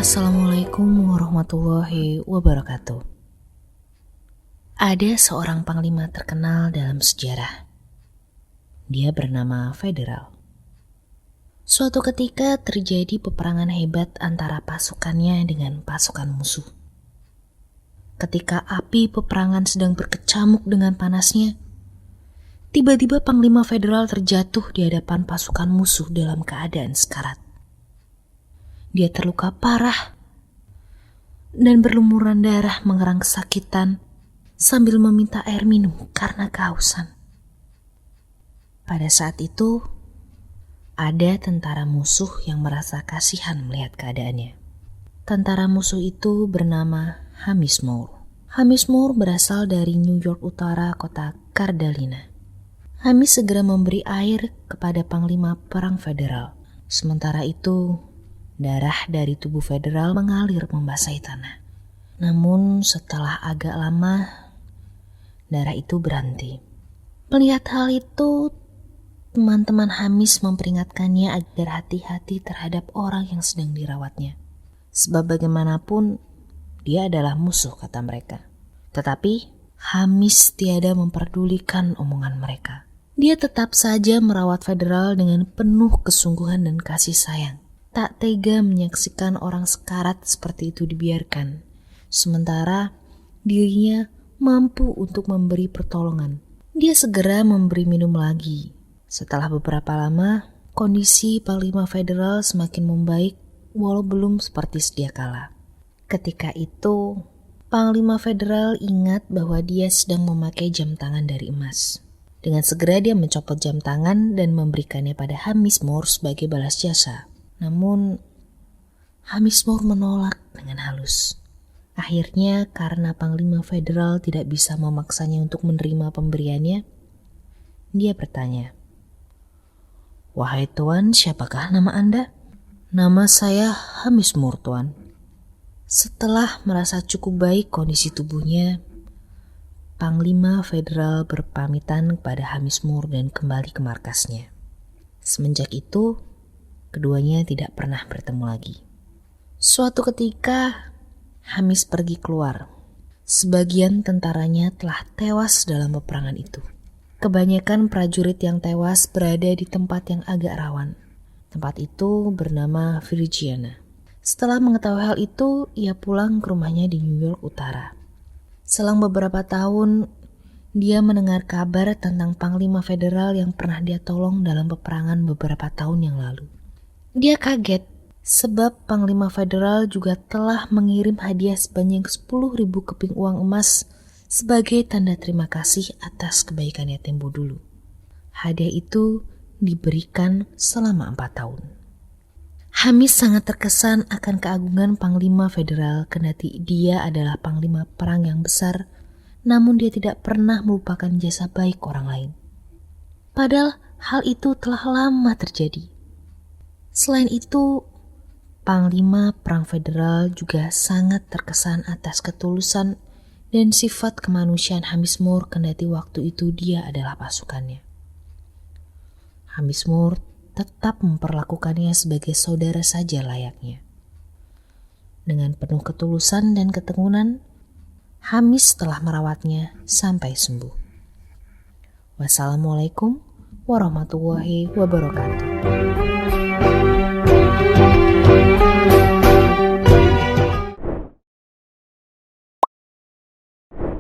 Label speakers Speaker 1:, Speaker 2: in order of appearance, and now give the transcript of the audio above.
Speaker 1: Assalamualaikum warahmatullahi wabarakatuh. Ada seorang panglima terkenal dalam sejarah. Dia bernama Federal. Suatu ketika terjadi peperangan hebat antara pasukannya dengan pasukan musuh. Ketika api peperangan sedang berkecamuk dengan panasnya, tiba-tiba Panglima Federal terjatuh di hadapan pasukan musuh dalam keadaan sekarat. Dia terluka parah dan berlumuran darah mengerang kesakitan sambil meminta air minum karena kehausan. Pada saat itu, ada tentara musuh yang merasa kasihan melihat keadaannya. Tentara musuh itu bernama Hamis Moore. Hamis Moore berasal dari New York Utara, kota Cardalina. Hamis segera memberi air kepada Panglima Perang Federal. Sementara itu, darah dari tubuh Federal mengalir membasahi tanah. Namun setelah agak lama, darah itu berhenti. Melihat hal itu, teman-teman Hamis memperingatkannya agar hati-hati terhadap orang yang sedang dirawatnya. Sebab bagaimanapun, dia adalah musuh, kata mereka. Tetapi Hamis tiada memperdulikan omongan mereka. Dia tetap saja merawat Federal dengan penuh kesungguhan dan kasih sayang. Tak tega menyaksikan orang sekarat seperti itu dibiarkan, sementara dirinya mampu untuk memberi pertolongan. Dia segera memberi minum lagi. Setelah beberapa lama, kondisi Panglima Federal semakin membaik walau belum seperti sedia kala. Ketika itu, Panglima Federal ingat bahwa dia sedang memakai jam tangan dari emas. Dengan segera dia mencopot jam tangan dan memberikannya pada Hamis Moore sebagai balas jasa. Namun, Hamis Moore menolak dengan halus. Akhirnya, karena Panglima Federal tidak bisa memaksanya untuk menerima pemberiannya, dia bertanya, "Wahai Tuan, siapakah nama Anda?" "Nama saya Hamis Moore, Tuan." Setelah merasa cukup baik kondisi tubuhnya, Panglima Federal berpamitan kepada Hamis Moore dan kembali ke markasnya. Semenjak itu, keduanya tidak pernah bertemu lagi. Suatu ketika, Hamis pergi keluar. Sebagian tentaranya telah tewas dalam peperangan itu. Kebanyakan prajurit yang tewas berada di tempat yang agak rawan. Tempat itu bernama Virginia. Setelah mengetahui hal itu, ia pulang ke rumahnya di New York Utara. Selang beberapa tahun, dia mendengar kabar tentang Panglima Federal yang pernah dia tolong dalam peperangan beberapa tahun yang lalu. Dia kaget sebab Panglima Federal juga telah mengirim hadiah sebanyak 10.000 keping uang emas sebagai tanda terima kasih atas kebaikannya tempo dulu. Hadiah itu diberikan selama 4 tahun. Hamis sangat terkesan akan keagungan Panglima Federal kendati dia adalah Panglima Perang yang besar, namun dia tidak pernah melupakan jasa baik orang lain. Padahal hal itu telah lama terjadi. Selain itu, Panglima Perang Federal juga sangat terkesan atas ketulusan dan sifat kemanusiaan Hamis Moore kendati waktu itu dia adalah pasukannya. Hamis Moore tetap memperlakukannya sebagai saudara saja layaknya. Dengan penuh ketulusan dan ketekunan, Hamis telah merawatnya sampai sembuh. Wassalamualaikum warahmatullahi wabarakatuh.